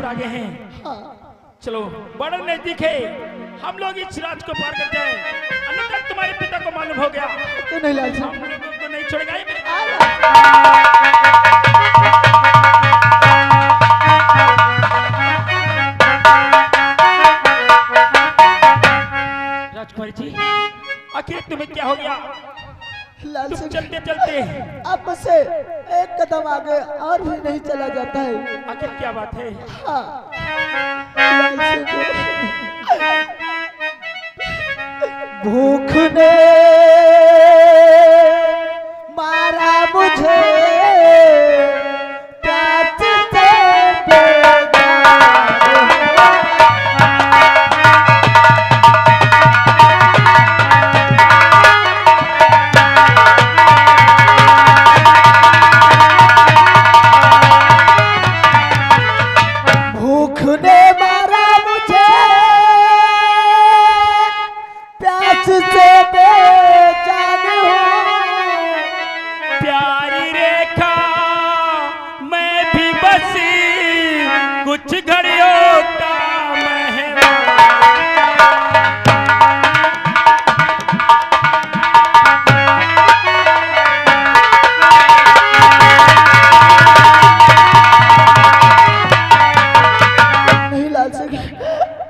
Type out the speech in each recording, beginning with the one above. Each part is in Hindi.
आ गए हैं। चलो बड़ा नजदीक है, हम लोग इस राज को पार कर जाए, अन्यथा तुम्हारे पिता को मालूम हो गया तो नहीं लाल हम लोगों को नहीं छोड़ेगा ये मेरे। राजकुमारी जी आखिर तुम्हें क्या हो गया? लाल तुम सिंह चलते चलते अब से एक कदम आगे और भी नहीं चला जाता है। आखिर क्या बात है? हाँ, लाल सिंह भूख ने मारा मुझे प्यास से बेजार हूँ। भूख ने मारा मुझे प्यास से बेजान हूँ। प्यारी रेखा मैं भी बसी कुछ घड़ियों का मेहमान। नहीं लाल सिंह,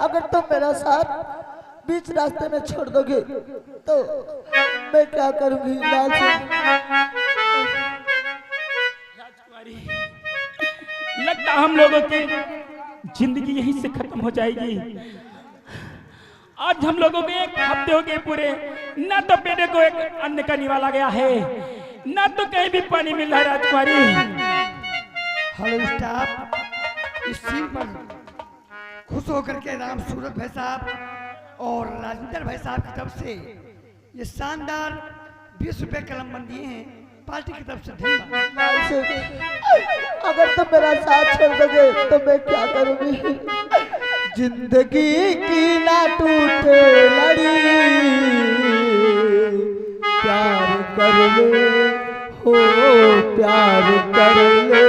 अगर तुम मेरा साथ बीच रास्ते में छोड़ दोगे तो मैं क्या करूंगी लाल सिंह? राजकुमारी लगता हम लोगों की जिंदगी यहीं से खत्म हो जाएगी। आज हम लोगों के एक हफ्ते हो गए पूरे, ना तो बेटे को एक अन्न का निवाला गया है, ना तो कहीं भी पानी मिल रहा है। राजकुमारी हेलो स्टाफ, इस सीन पर खुश होकर के राम सूरत भाई साहब और राजेंद्र भाई साहब की तरफ से ये शानदार 20 रुपए कलम बन दिए हैं, पार्टी की तरफ से धन्यवाद। लाल सिंह, अगर तुम मेरा साथ छोड़ दोगे तो मैं क्या करूंगी? जिंदगी की ना टूटे लड़ी, प्यार कर ले हो प्यार कर ले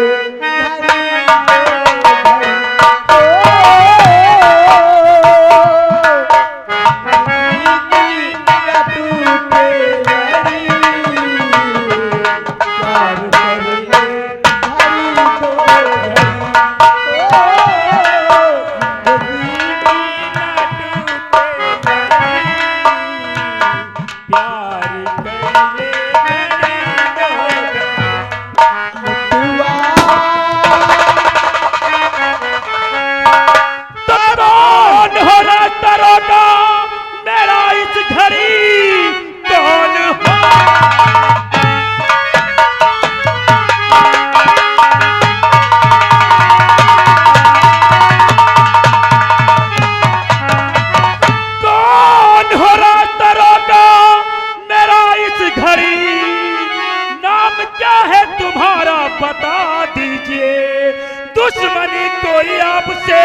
दुश्मनी कोई आपसे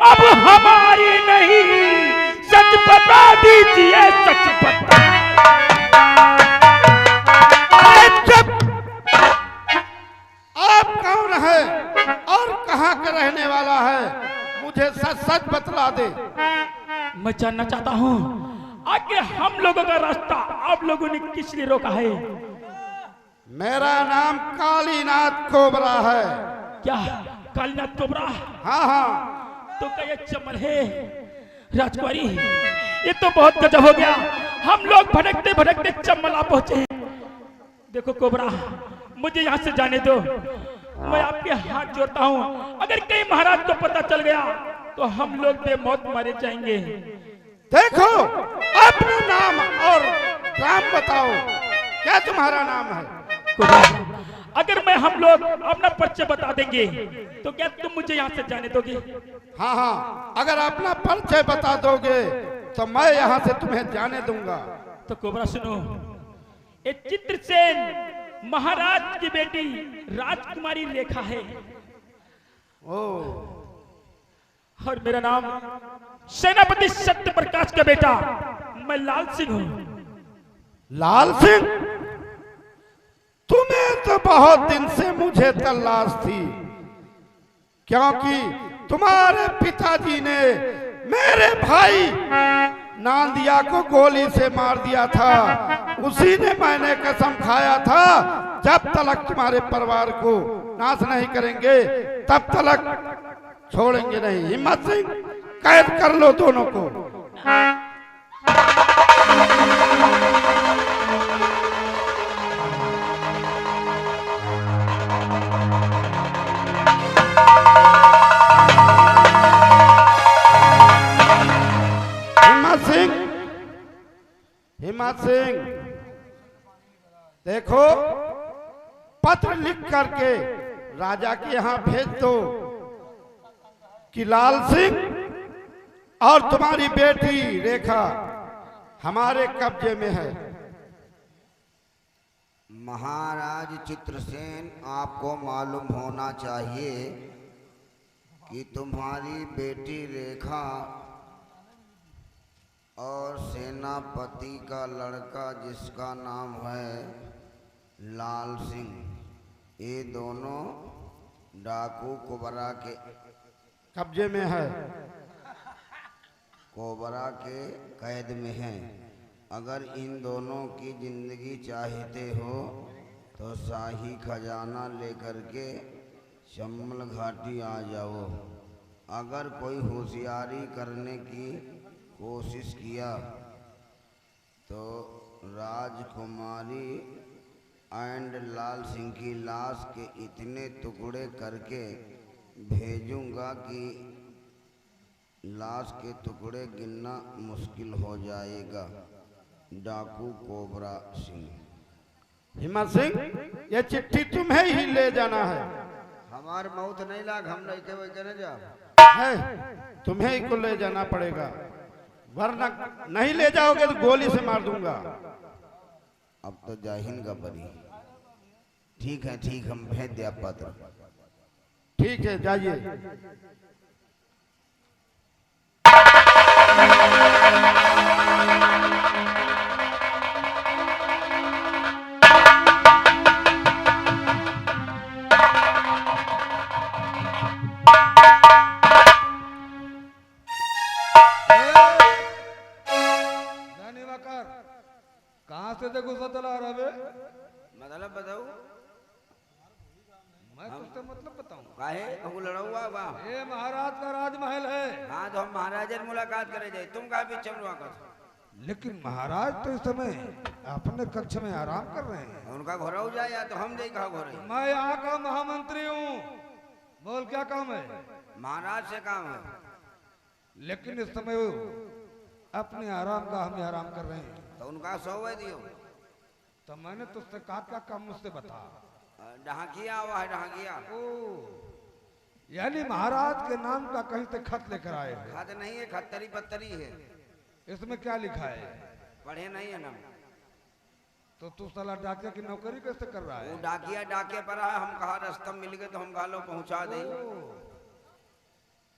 अब हमारी नहीं, सच बता दीजिए सच बता। चुप! आप कौन है और कहाँ का रहने वाला है? मुझे सच सच बतला दे। मैं जानना चाहता हूँ आगे हम लोगों का रास्ता आप लोगों ने किस लिए रोका है? मेरा नाम कालीनाथ कोबरा है। क्या कालीनाथ कोबरा? हाँ हाँ। तो क्या ये चमल है? राजकुमारी ये तो बहुत गजब हो गया, हम लोग भटकते भटकते चमल आ पहुंचे हैं। देखो कोबरा मुझे यहाँ से जाने दो, मैं आपके हाथ जोड़ता हूँ, अगर कहीं महाराज को पता चल गया तो हम लोग बेमौत मारे जाएंगे। देखो अपना नाम और नाम बताओ, क्या तुम्हारा नाम है? अगर मैं हम लोग अपना परिचय बता देंगे तो क्या तुम मुझे यहाँ से जाने दोगे? हाँ हाँ, अगर अपना परिचय बता दोगे तो मैं यहाँ से तुम्हें जाने दूंगा। तो कोबरा सुनो, ये चित्रसेन महाराज की बेटी राजकुमारी रेखा है। ओ, और मेरा नाम सेनापति सत्य प्रकाश का बेटा, मैं लाल सिंह हूँ। लाल सिंह? तुम्हें तो बहुत दिन से मुझे तलाश थी, क्योंकि तुम्हारे पिताजी ने मेरे भाई नांदिया को गोली से मार दिया था। उसी ने मैंने कसम खाया था, जब तक तुम्हारे परिवार को नाश नहीं करेंगे तब तक छोड़ेंगे नहीं। हिम्मत सिंह, कैद कर लो दोनों को। हिम्मत सिंह, देखो पत्र लिख करके राजा के यहां भेज दो कि लाल सिंह और तुम्हारी बेटी रेखा हमारे कब्जे में है। महाराज चित्रसेन, आपको मालूम होना चाहिए कि तुम्हारी बेटी रेखा और सेनापति का लड़का जिसका नाम है लाल सिंह, ये दोनों डाकू कोबरा के कब्जे में है, कोबरा के कैद में हैं। अगर इन दोनों की जिंदगी चाहते हो तो शाही खजाना लेकर के चम्बल घाटी आ जाओ। अगर कोई होशियारी करने की कोशिश किया तो राजकुमारी एंड लाल सिंह की लाश के इतने टुकड़े करके भेजूंगा कि लाश के टुकड़े गिनना मुश्किल हो जाएगा। डाकू कोबरा सिंह। हिम्मत सिंह, ये चिट्ठी तुम्हें ही ले जाना है। हमार मौत नहीं लाग, हम नहीं के वही न जा है, तुम्हें ही को ले जाना पड़ेगा, वरना नहीं ले जाओगे तो गोली से मार दूंगा। अब तो जाहिन का बनी। ठीक है, ठीक, हम भेज दिया पत्र। ठीक है, जाइए। कहाँ से गुस्सा चला रहा है? मतलब बताओ। मैं तुझसे मतलब बताऊं। काहे हमको लड़ा हुआ बा? ये महाराज का राजमहल है। हाँ, तो हम महाराज से मुलाकात करे जाए, तुम कहाँ पीछे कर? लेकिन महाराज तो इस समय अपने कक्ष में आराम कर रहे हैं। उनका घोरा हो जाए या तो हम जाए कहा घोरे? मैं यहाँ का महामंत्री हूँ। बोल, क्या काम है? महाराज से काम है। लेकिन इस समय वो अपने आराम का हमें आराम कर रहे हैं। तो उनका सौवे दियो। तो मैंने तुझसे कहा क्या काम, मुझसे बता। ढाकिया हुआ है, ढाकिया। ओ, यानी महाराज के नाम का कहीं से खत लेकर आए हैं। खत नहीं है, खत्तरी पत्तरी है। इसमें क्या लिखा है? पढ़े नहीं है ना। तो तू साला डाकिया की नौकरी कैसे कर रहा है? वो डाकिया डाके पर है, हम कहा रास्ता मिल गए तो हम गालो पहुंचा दे।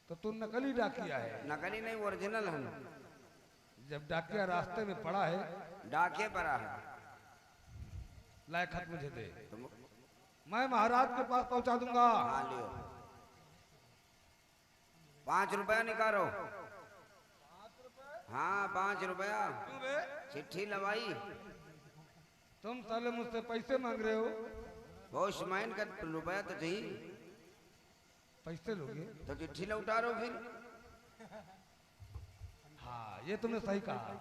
तो तू नकली डाकिया है। नकली नहीं, ओरिजिनल है। जब डाकिया रास्ते में पड़ा है, डाके पर है, लाए खत मुझे दे, मैं महाराज के पास पहुंचा दूंगा। हाँ, लियो। 5 रुपया निकालो। हाँ, 5 रुपया। चिट्ठी लवाई। तुम साले मुझसे पैसे मांग रहे हो? पोस्टमैन का रुपया तो चाहिए। पैसे लोगे तो चिट्ठी लौटा रो फिर। हाँ, ये तुमने सही कहा।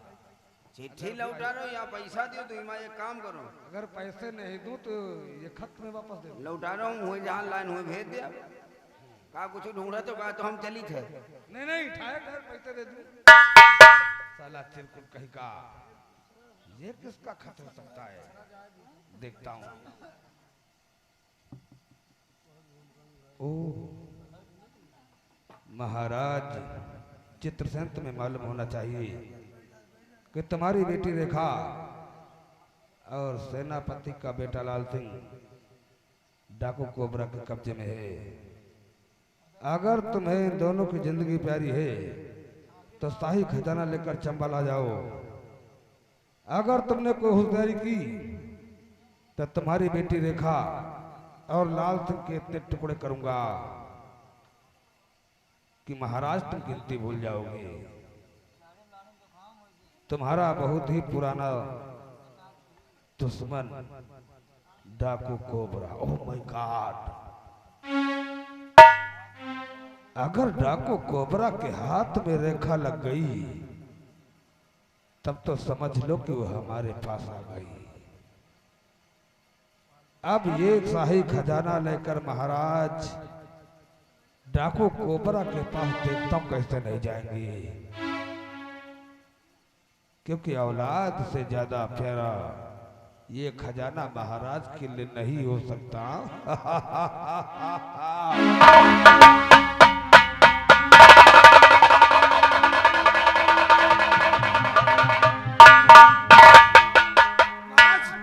चिट्ठी लौटा रो या पैसा दियो, तो मैं एक काम करो, अगर पैसे नहीं दूं तो ये खत में वापस दे दो। लौटा रहा हूँ, हुए जहाँ लाइन हुए भेज दिया। कहा कुछ ढूंढा तो कहा तो हम चली थे। नहीं नहीं, ठाए ठाए पैसे दे दूं। साला चिरकुट कहीं का, ये किसका खत हो सकता है? देखता हूँ। ओ, महाराज चित्रसेन, तुम्हें मालूम होना चाहिए कि तुम्हारी बेटी रेखा और सेनापति का बेटा लाल सिंह डाकू कोबरा के कब्जे में है। अगर तुम्हें इन दोनों की जिंदगी प्यारी है तो शाही खजाना लेकर चंबल आ जाओ। अगर तुमने कोई होशियारी की तो तुम्हारी बेटी रेखा और लाल सिंह के इतने टुकड़े करूंगा कि महाराज तुम गिनती भूल जाओगे। तुम्हारा बहुत ही पुराना दुश्मन डाकू कोबरा, ओह माय गॉड, अगर डाकू कोबरा के हाथ में रेखा लग गई तब तो समझ लो कि वो हमारे पास आ गई। अब ये शाही खजाना लेकर महाराज डाकू कोबरा के पास देखता हूं कैसे नहीं जाएंगे, क्योंकि औलाद से ज्यादा प्यारा ये खजाना महाराज के लिए नहीं हो सकता।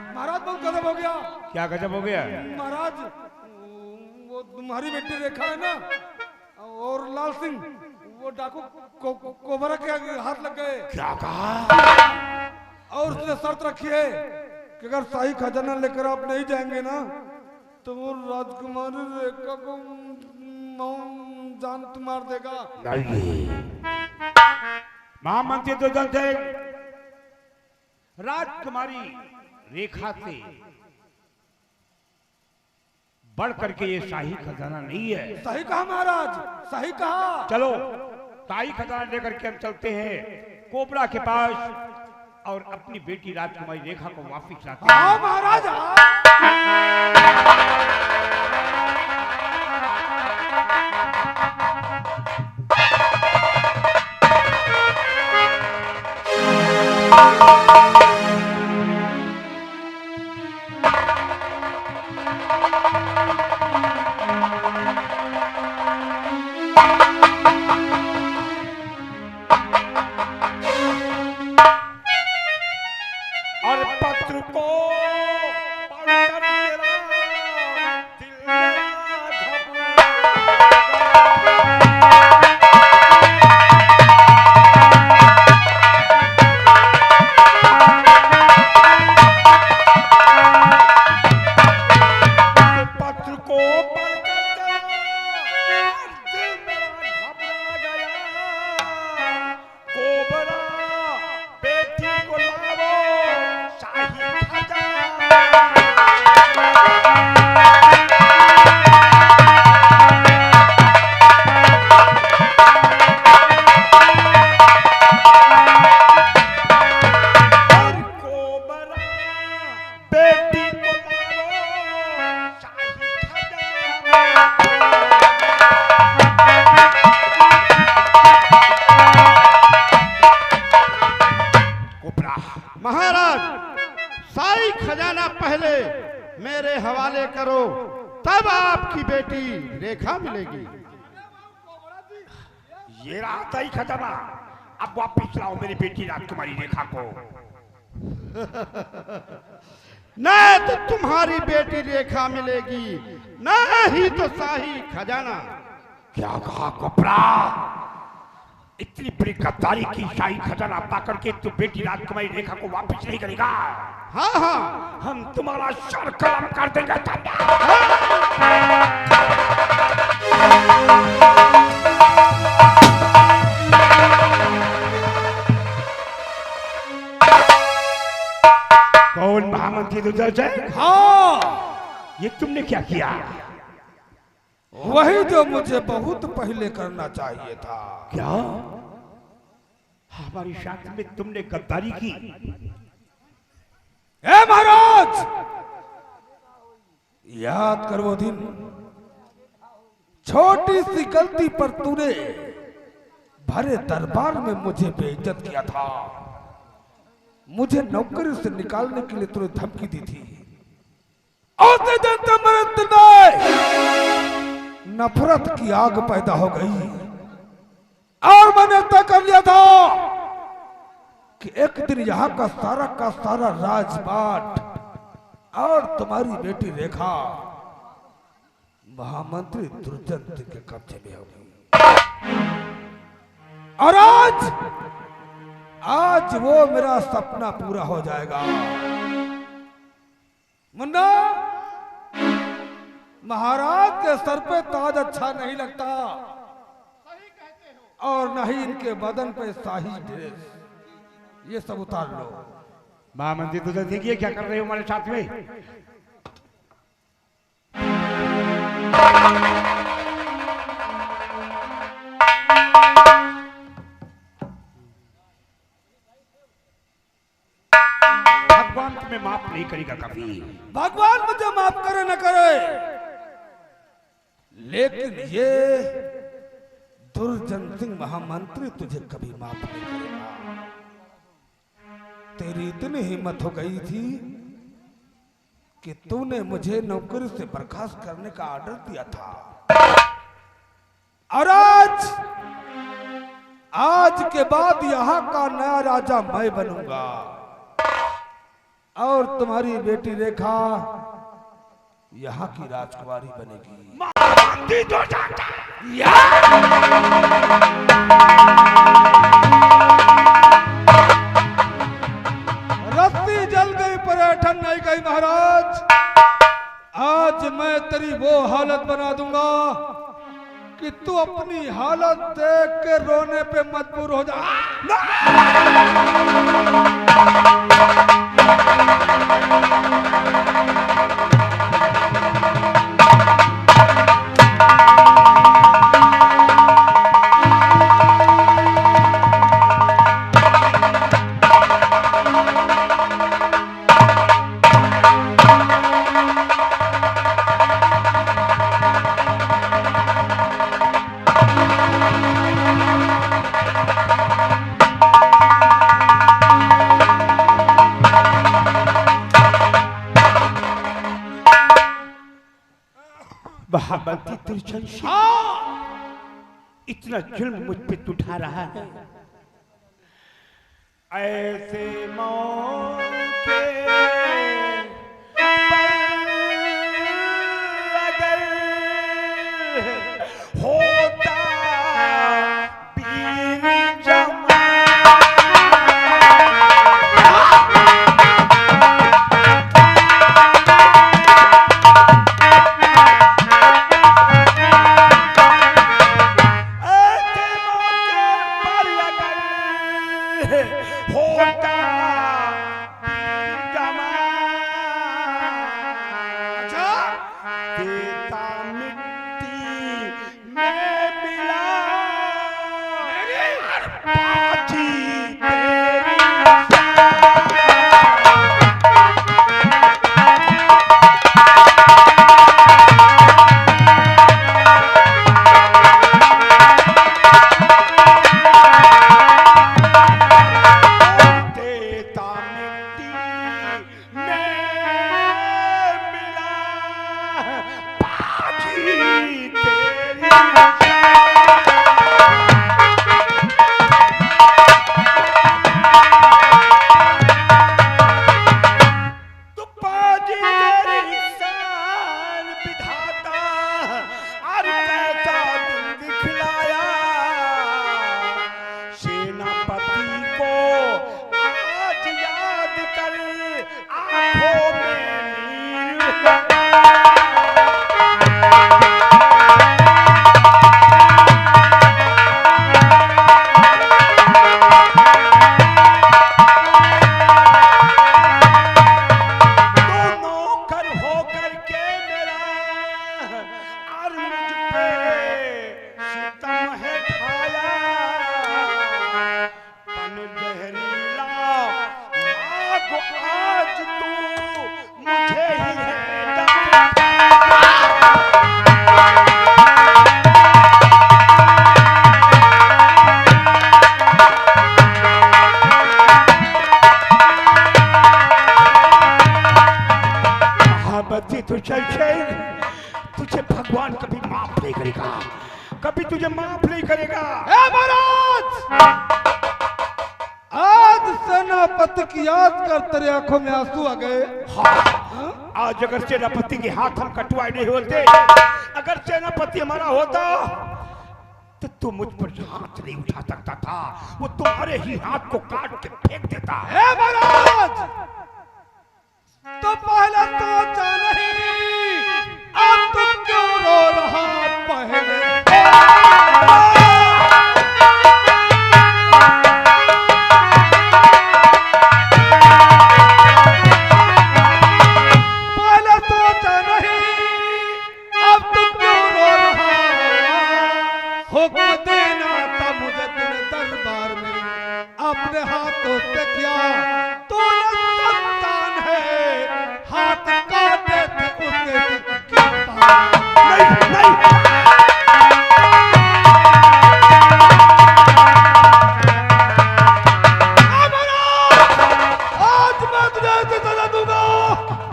महाराज बहुत गजब हो गया। क्या गजब हो गया? महाराज वो तुम्हारी बेटी रेखा है ना, और लाल सिंह वो डाकू कोबरा के हाथ लग गए। क्या कहा? और उसने शर्त रखी है कि अगर शाही खजाना लेकर आप नहीं जाएंगे ना तो वो राजकुमारी रेखा को जान मार देगा। महामंत्री तो जानते राजकुमारी रेखा से बढ़ करके ये शाही खजाना नहीं है। सही कहा महाराज, सही कहा। चलो शाही खजाना लेकर के हम चलते हैं कोबरा के पास और अपनी बेटी राजकुमारी रेखा को वापिस लाते हैं। हाँ महाराज, और पत्र को पढ़कर तेरा दिल पत्र को पढ़कर तेरा दिल मेरा घबरा गया। कोबरा बेटी को लावो शाही खजाना। और कोबरा बेटी को लावो शाही खजाना। कोबरा, महाराज शाही खजाना पहले मेरे हवाले करो, तब आपकी बेटी रेखा मिलेगी। ये रहा शाही खजाना, अब वापिस लाओ मेरी बेटी राजकुमारी रेखा को। न तो तुम्हारी बेटी रेखा मिलेगी, न ही तो शाही खजाना। क्या कहा कोबरा? इतनी बड़ी गद्दारी की शाही खजाना पा करके तू बेटी राजकुमारी रेखा को वापस नहीं करेगा? हाँ हाँ, हम तुम्हारा सर कलम कर देंगे। कौन महामंत्री दुर्जय? हाँ ये तुमने क्या किया? वही जो मुझे बहुत पहले करना चाहिए था। क्या हमारी शादी में तुमने गद्दारी की? ए महाराज, याद कर वो दिन, छोटी सी गलती पर तूने भरे दरबार में मुझे बेइज्जत किया था। मुझे नौकरी से निकालने के लिए तूने धमकी दी थी। उस दिन मेरे दिल में नफरत की आग पैदा हो गई और मैंने तय कर लिया था कि एक दिन यहाँ का सारा राजपाट और तुम्हारी बेटी रेखा महामंत्री दुर्जन के कब्जे में होगी। और आज वो मेरा सपना पूरा हो जाएगा। मुन्ना, महाराज के सर पे ताज अच्छा नहीं लगता। और न ही इनके बदन पे शाही ड्रेस। ये सब उतार लो। महामंत्री तुझे देखिए क्या कर रहे हो हमारे साथ में। भगवान तुम्हें माफ नहीं करेगा कभी। भगवान मुझे माफ करे न करे, लेकिन ये दुर्जन सिंह महामंत्री तुझे कभी माफ नहीं करेगा। तेरी इतनी हिम्मत हो गई थी कि तूने मुझे नौकरी से बर्खास्त करने का ऑर्डर दिया था, और आज के बाद यहाँ का नया राजा मैं बनूंगा और तुम्हारी बेटी रेखा यहाँ की राजकुमारी बनेगी। रस्सी जल गई, पर्यटन नहीं गई महाराज। आज मैं तेरी वो हालत बना दूंगा कि तू अपनी हालत देख के रोने पे मजबूर हो जा। महामंत्री दुर्जन सिंह इतना जुल्म मुझ पे उठा रहा है। ऐसे मौके अगर होता वीर जवान, होता देता मिट्टी में मिला पाची तेरी तुझे भगवान कभी माफ नहीं करेगा, कभी तुझे माफ नहीं करेगा। महाराज, आज सेनापति की याद कर तेरे आंखों में आंसू आ गए। हाँ, आज अगर सेनापति के हाथ हम कटवाए नहीं होते, अगर सेनापति हमारा होता तो तू मुझ पर हाथ नहीं उठा सकता था, वो तुम्हारे ही हाथ को काट के फेंक देता है। महाराज, तो पहले तो जाने ही, अब तुम क्यों रो रहा पहले?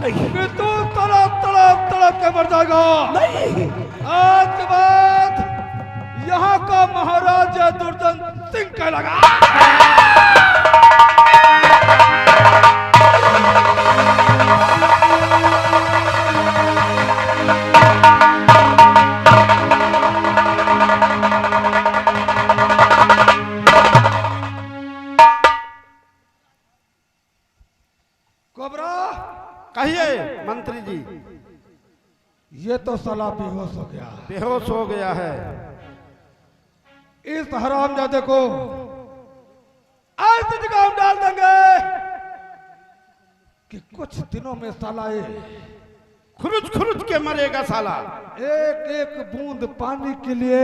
नहीं कि तू तड़प तड़प तड़प के मर जाएगा। नहीं आज के बाद यहाँ का महाराजा दुर्जन सिंह कहलागा। कोबरा, कहिए मंत्री जी। ये तो साला बेहोश हो गया। बेहोश हो गया है। इस हरामजादे को ऐसी जगह हम डाल देंगे कि कुछ दिनों में साला ये खुरुच खुरुच के मरेगा साला। एक एक बूंद पानी के लिए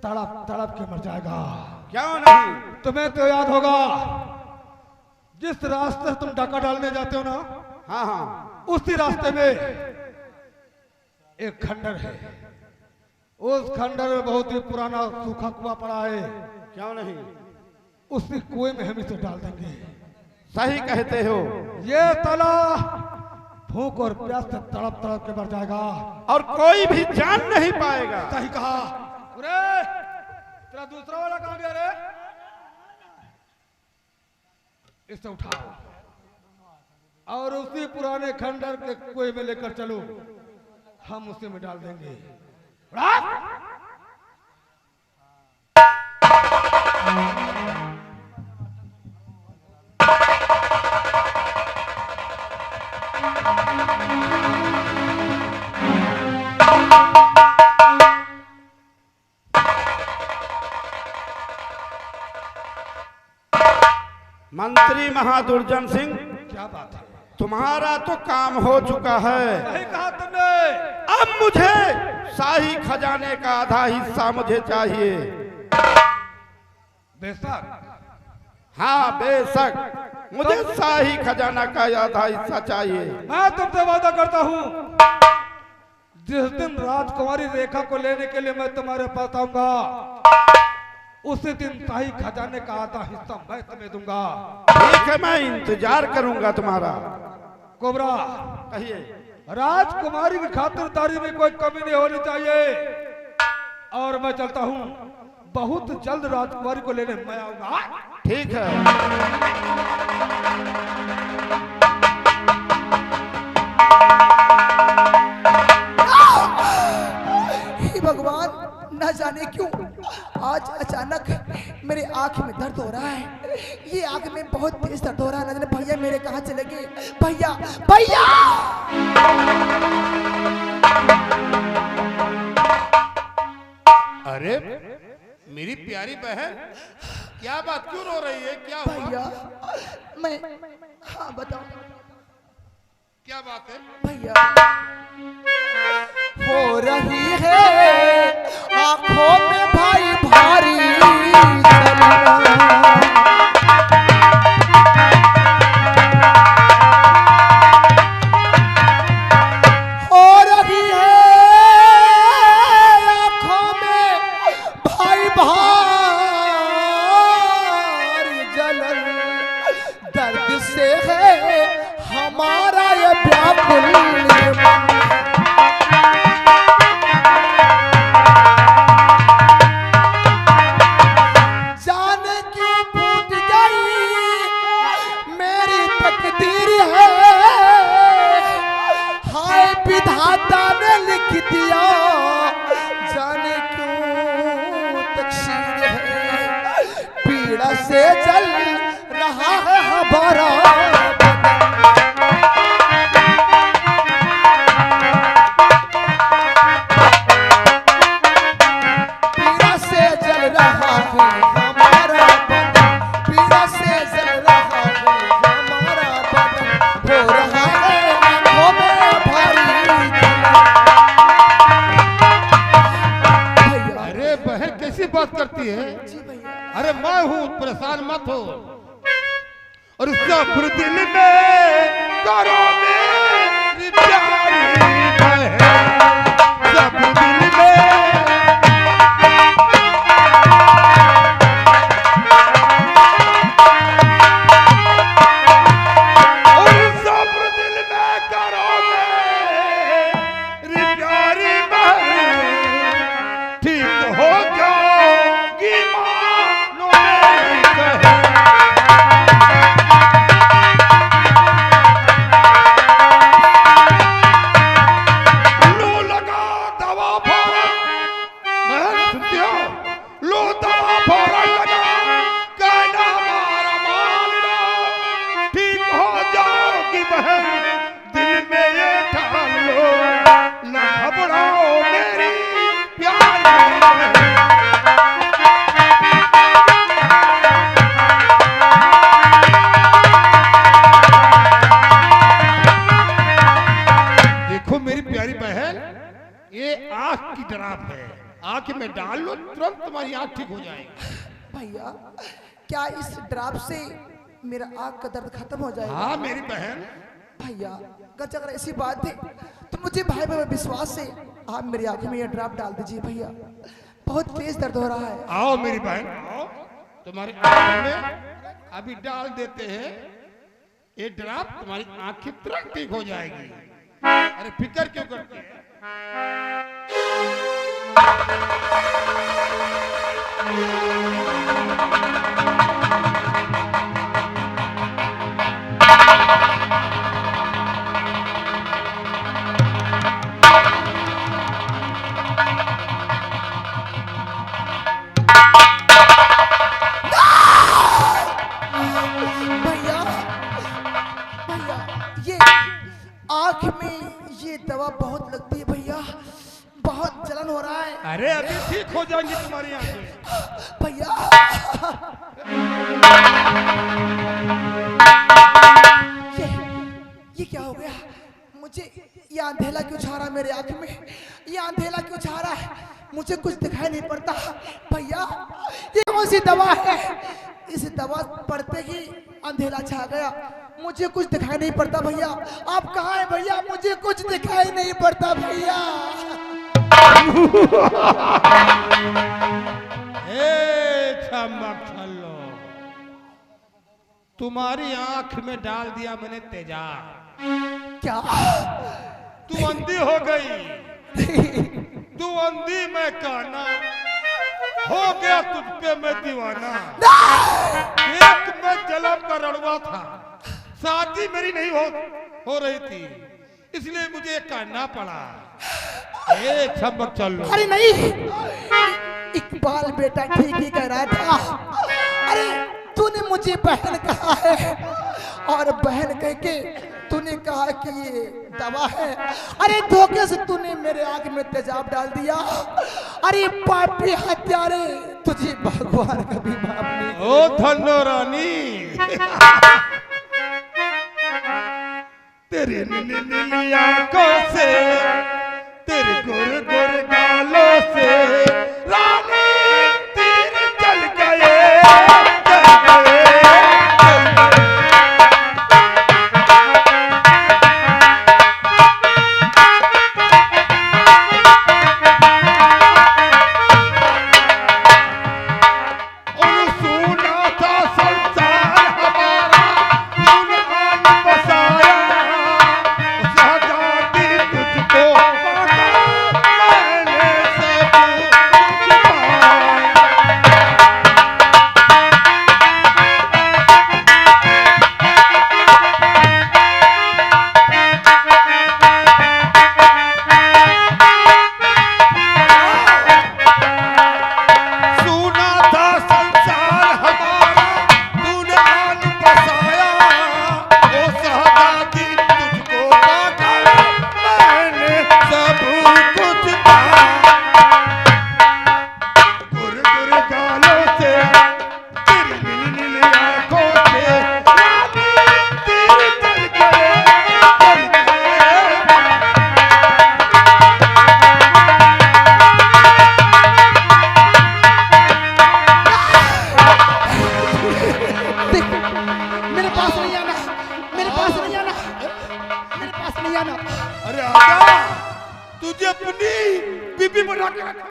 तड़प तड़प के मर जाएगा। क्यों नहीं? तुम्हें तो याद होगा जिस रास्ते से तुम डाका डालने जाते हो ना, हाँ हाँ, उसी रास्ते में एक खंडर है। उस खंडर में बहुत ही पुराना सूखा कुआं पड़ा है। क्यों नहीं? उसी कुएं में हम इसे डाल देंगे। सही कहते हो। ये ताला भूख और प्यास से तड़प तड़प के मर जाएगा और कोई भी जान नहीं पाएगा। सही कहा। अरे तेरा दूसरा वाला कहां गया रे? इसे उठाओ और उसी पुराने खंडर के कुएं में लेकर चलो, हम उसी में डाल देंगे। मंत्री महादुर्जन सिंह, क्या बात है? तुम्हारा तो काम हो चुका है। सही कहा तुमने। अब मुझे शाही खजाने का आधा हिस्सा मुझे चाहिए। बेशक। हाँ बेशक, मुझे शाही खजाना का आधा हिस्सा चाहिए। मैं तुमसे वादा करता हूँ, जिस दिन राजकुमारी रेखा को लेने के लिए मैं तुम्हारे पास आऊंगा, उसी दिन शाही खजाने का आधा हिस्सा मैं तुम्हें दूंगा। ठीक है, मैं इंतजार करूंगा तुम्हारा। कोबरा, कहिए। राजकुमारी की खातिरदारी में कोई कमी नहीं होनी चाहिए। और मैं चलता हूँ, बहुत जल्द राजकुमारी को लेने मैं आऊंगा। ठीक है। हे भगवान, न जाने क्यों आज अचानक मेरे आंख में दर्द हो रहा है। ये आंख में बहुत तेज दर्द हो रहा है। न जाने भैया मेरे कहाँ चले गए। भैया भैया, अरे मेरी प्यारी बहन, क्या बात, क्यों रो रही है? क्या हुआ? भैया मैं, हाँ बताओ क्या बात है? भैया। हो रही है आंखों में भाई भारी हो रही है आंखों में भाई भारी जलन, दर्द से है हमारा ये व्याकुल मन। जाने क्यों फूट गई मेरी तकदीर है, हाय विधाता ने लिख दिया। जाने क्यों तकसीर है, पीड़ा से जल रहा है हमारा बात करती है? अरे मैं हूँ, परेशान मत हो। और सब दिल में करो मेरी प्यारी बहन, सब दिल में। और सब दिल में आंख में डाल लो, तुरंत तुम्हारी आंख ठीक हो जाएगी। भैया क्या इस ड्राप से मेरा आंख का दर्द खत्म हो जाएगा? हाँ मेरी बहन, भैया अगर ऐसी बात है तो मुझे भाई भाई विश्वास से आप मेरी आंखों में ये ड्राप डाल दीजिए भैया, बहुत तेज दर्द हो रहा है। आओ मेरी बहन आओ, तुम्हारी आंख में अभी डाल देते हैं ये ड्राप, तुम्हारी आंखें तुरंत ठीक हो जाएगी। अरे फिक्र क्यों करते हैं? भैया भैया ये आंख में ये दवा बहुत लगती है भैया, बहुत जलन हो रहा है अरे अभी ठीक हो जाएंगी तुम्हारी आंखें। भैया। ये क्या हो गया मुझे? ये अंधेला क्यों छा रहा है मेरे आंख में? ये अंधेला क्यों छा रहा है? मुझे कुछ दिखाई नहीं पड़ता भैया। ये कौन सी दवा है? इस दवा पड़ते ही अंधेला छा गया, मुझे कुछ दिखाई नहीं पड़ता भैया। आप कहाँ हैं भैया? मुझे कुछ दिखाई नहीं पड़ता भैया। चमक छल्लो, तुम्हारी आंख में डाल दिया मैंने तेजाब। क्या? तू अंधी हो गई, तू अंधी मैं काना, हो गया तुझ पे मैं दीवाना। एक मैं जलब का रड़वा था, शादी मेरी नहीं हो रही थी, इसलिए मुझे करना पड़ा। ए चमक चलो। अरे नहीं, इकबाल बेटा ठीक ही कह रहा था। अरे तूने मुझे बहन कहा है और बहन कह के तूने कहा कि ये दवा है। अरे धोखे से तूने मेरे आंख में तेजाब डाल दिया। अरे पापी हत्यारे, तुझे भगवान कभी माफ नहीं। ओ धन्नो रानी, तेरी नीली नीली आंखों से, तेरे गोरे गोरे गालों से रानी तीर चल गए, अरे आजा, तुझे अपनी बीबी बना के रखा।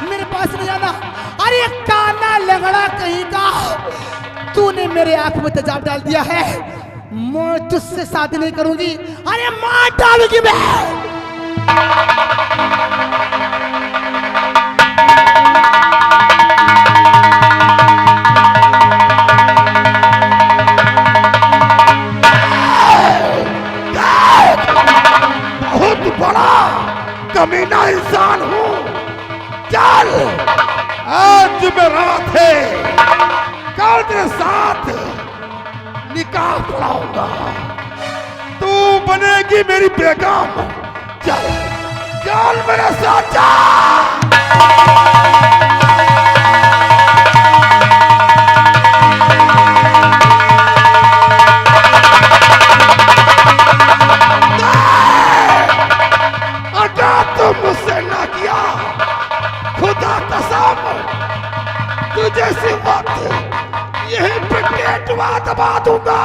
मेरे पास नहीं आना। अरे काना लगड़ा कहीं का, तूने मेरे आंख में तेजाब डाल दिया है। मैं तुझसे शादी नहीं करूंगी। अरे मार डालूंगी मैं। बहुत बड़ा कमीना इंसान हूँ। चल, आज मैं रात है, कल तेरे साथ निकाह पढ़ाऊंगा, तू बनेगी मेरी बेगम। चल चल मेरे साथ चल। खुदा कसम तुझे से वक्त यहीं पे टेटवा दबा दूंगा।